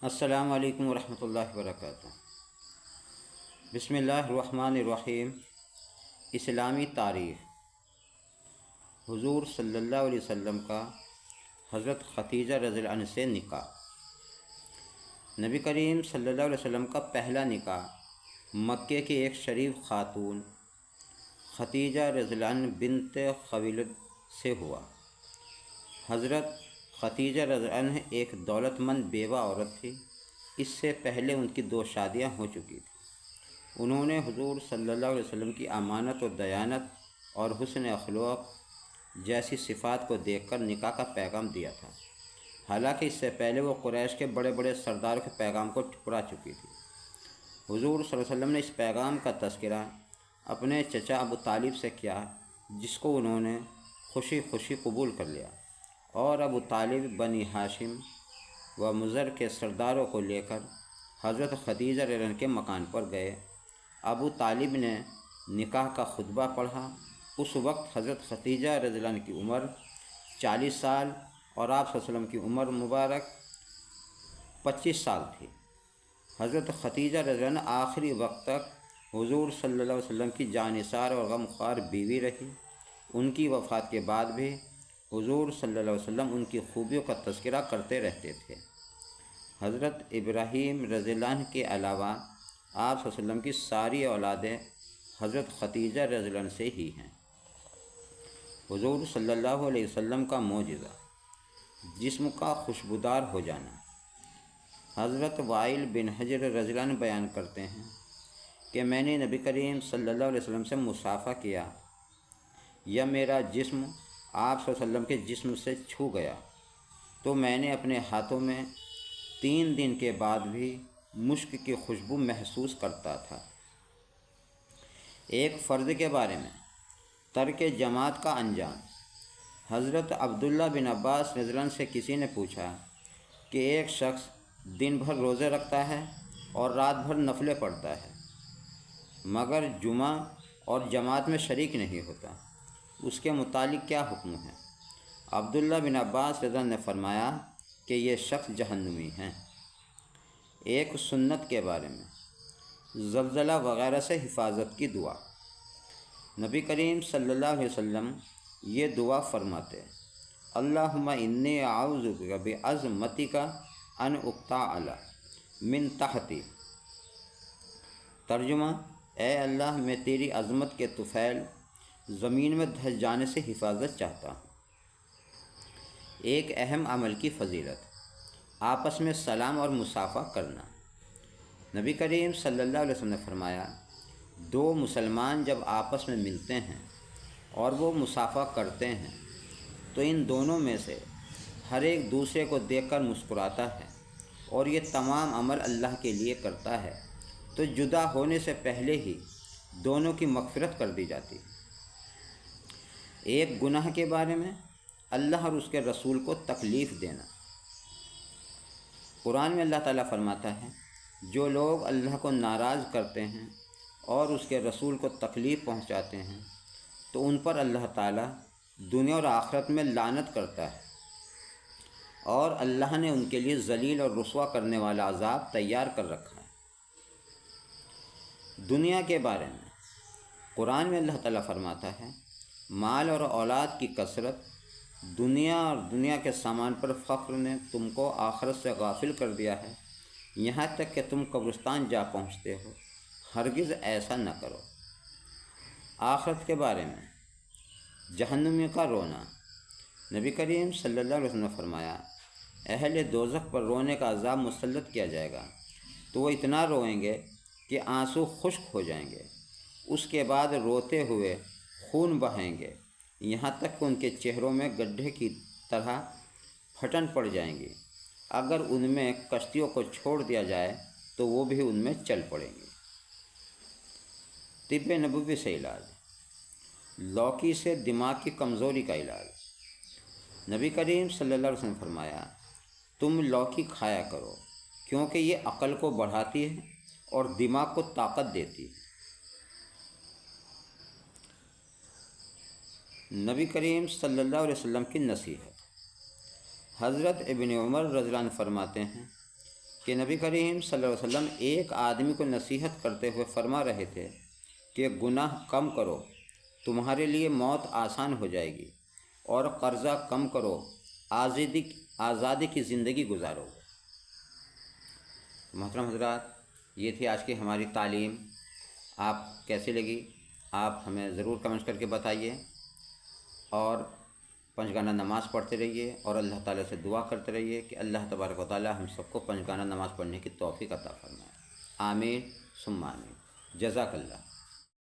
السلام علیکم ورحمۃ اللہ وبرکاتہ۔ بسم اللہ الرحمن الرحیم۔ اسلامی تاریخ۔ حضور صلی اللہ علیہ وسلم کا حضرت ختیجہ رضی اللہ عنہ سے نکاح۔ نبی کریم صلی اللہ علیہ وسلم کا پہلا نکاح مکے کی ایک شریف خاتون ختیجہ رضی اللہ عنہ بنت خویلد سے ہوا۔ حضرت ختیجہ رضی اللہ عنہ ایک دولت مند بیوہ عورت تھی۔ اس سے پہلے ان کی 2 شادیاں ہو چکی تھیں۔ انہوں نے حضور صلی اللہ علیہ وسلم کی امانت و دیانت اور حسن اخلاق جیسی صفات کو دیکھ کر نکاح کا پیغام دیا تھا، حالانکہ اس سے پہلے وہ قریش کے بڑے بڑے سرداروں کے پیغام کو ٹھکرا چکی تھی۔ حضور صلی اللہ علیہ وسلم نے اس پیغام کا تذکرہ اپنے چچا ابو طالب سے کیا، جس کو انہوں نے خوشی خوشی قبول کر لیا، اور ابو طالب بنی ہاشم و مضر کے سرداروں کو لے کر حضرت ختیجہ رضی اللہ عنہ کے مکان پر گئے۔ ابو طالب نے نکاح کا خطبہ پڑھا۔ اس وقت حضرت ختیجہ رضی اللہ عنہ کی عمر 40 سال اور آپ صلی اللہ علیہ وسلم کی عمر مبارک 25 سال تھی۔ حضرت ختیجہ رضی اللہ عنہ آخری وقت تک حضور صلی اللہ علیہ وسلم کی جانثار اور غمخوار بیوی رہی۔ ان کی وفات کے بعد بھی حضور صلی اللہ علیہ وسلم ان کی خوبیوں کا تذکرہ کرتے رہتے تھے۔ حضرت ابراہیم رضی اللہ عنہ کے علاوہ آپ صلی اللہ علیہ وسلم کی ساری اولادیں حضرت ختیجہ رضی اللہ عنہ سے ہی ہیں۔ حضور صلی اللہ علیہ وسلم کا معجزہ، جسم کا خوشبودار ہو جانا۔ حضرت وائل بن حجر رضی اللہ عنہ بیان کرتے ہیں کہ میں نے نبی کریم صلی اللہ علیہ وسلم سے مصافحہ کیا، یا میرا جسم آپ صلی اللہ علیہ وسلم کے جسم سے چھو گیا تو میں نے اپنے ہاتھوں میں 3 دن کے بعد بھی مشک کی خوشبو محسوس کرتا تھا۔ ایک فرد کے بارے میں ترک جماعت کا انجام۔ حضرت عبداللہ بن عباس رضی اللہ عنہ سے کسی نے پوچھا کہ ایک شخص دن بھر روزے رکھتا ہے اور رات بھر نفلیں پڑھتا ہے، مگر جمعہ اور جماعت میں شریک نہیں ہوتا، اس کے متعلق کیا حکم ہے؟ عبداللہ بن عباس رضی اللہ عنہ نے فرمایا کہ یہ شخص جہنمی ہیں۔ ایک سنت کے بارے میں زلزلہ وغیرہ سے حفاظت کی دعا۔ نبی کریم صلی اللہ علیہ وسلم یہ دعا فرماتے: اللہم انی اعوذ بک بعظمتک ان اقتال من تحتی۔ ترجمہ: اے اللہ، میں تیری عظمت کے طفیل زمین میں دھس جانے سے حفاظت چاہتا ہوں۔ ایک اہم عمل کی فضیلت: آپس میں سلام اور مصافحہ کرنا۔ نبی کریم صلی اللہ علیہ وسلم نے فرمایا، 2 مسلمان جب آپس میں ملتے ہیں اور وہ مصافحہ کرتے ہیں تو ان دونوں میں سے ہر ایک دوسرے کو دیکھ کر مسکراتا ہے اور یہ تمام عمل اللہ کے لیے کرتا ہے، تو جدا ہونے سے پہلے ہی دونوں کی مغفرت کر دی جاتی ہے۔ ایک گناہ کے بارے میں اللہ اور اس کے رسول کو تکلیف دینا۔ قرآن میں اللہ تعالیٰ فرماتا ہے، جو لوگ اللہ کو ناراض کرتے ہیں اور اس کے رسول کو تکلیف پہنچاتے ہیں تو ان پر اللہ تعالیٰ دنیا اور آخرت میں لعنت کرتا ہے، اور اللہ نے ان کے لیے ذلیل اور رسوا کرنے والا عذاب تیار کر رکھا ہے۔ دنیا کے بارے میں قرآن میں اللہ تعالیٰ فرماتا ہے، مال اور اولاد کی کثرت، دنیا اور دنیا کے سامان پر فخر نے تم کو آخرت سے غافل کر دیا ہے، یہاں تک کہ تم قبرستان جا پہنچتے ہو۔ ہرگز ایسا نہ کرو۔ آخرت کے بارے میں جہنمیوں کا رونا۔ نبی کریم صلی اللہ علیہ وسلم نے فرمایا، اہل دوزخ پر رونے کا عذاب مسلط کیا جائے گا تو وہ اتنا روئیں گے کہ آنسو خشک ہو جائیں گے، اس کے بعد روتے ہوئے خون بہائیں گے، یہاں تک کہ ان کے چہروں میں گڈھے کی طرح پھٹن پڑ جائیں گی۔ اگر ان میں کشتیوں کو چھوڑ دیا جائے تو وہ بھی ان میں چل پڑیں گے۔ طب نبوی سے علاج۔ لوکی سے دماغ کی کمزوری کا علاج۔ نبی کریم صلی اللہ علیہ وسلم نے فرمایا، تم لوکی کھایا کرو کیونکہ یہ عقل کو بڑھاتی ہے اور دماغ کو طاقت دیتی ہے۔ نبی کریم صلی اللہ علیہ وسلم کی نصیحت۔ حضرت ابن عمر رضی اللہ عنہ فرماتے ہیں، کہ نبی کریم صلی اللہ علیہ وسلم ایک آدمی کو نصیحت کرتے ہوئے فرما رہے تھے کہ گناہ کم کرو، تمہارے لیے موت آسان ہو جائے گی، اور قرضہ کم کرو، آزادی کی زندگی گزارو۔ محترم حضرات، یہ تھی آج کی ہماری تعلیم۔ آپ کیسی لگی آپ ہمیں ضرور کمنٹس کر کے بتائیے، اور پنجگانہ نماز پڑھتے رہیے اور اللہ تعالیٰ سے دعا کرتے رہیے کہ اللہ تبارک و تعالیٰ ہم سب کو پنجگانہ نماز پڑھنے کی توفیق عطا فرمائے۔ آمین ثم آمین۔ جزاک اللہ۔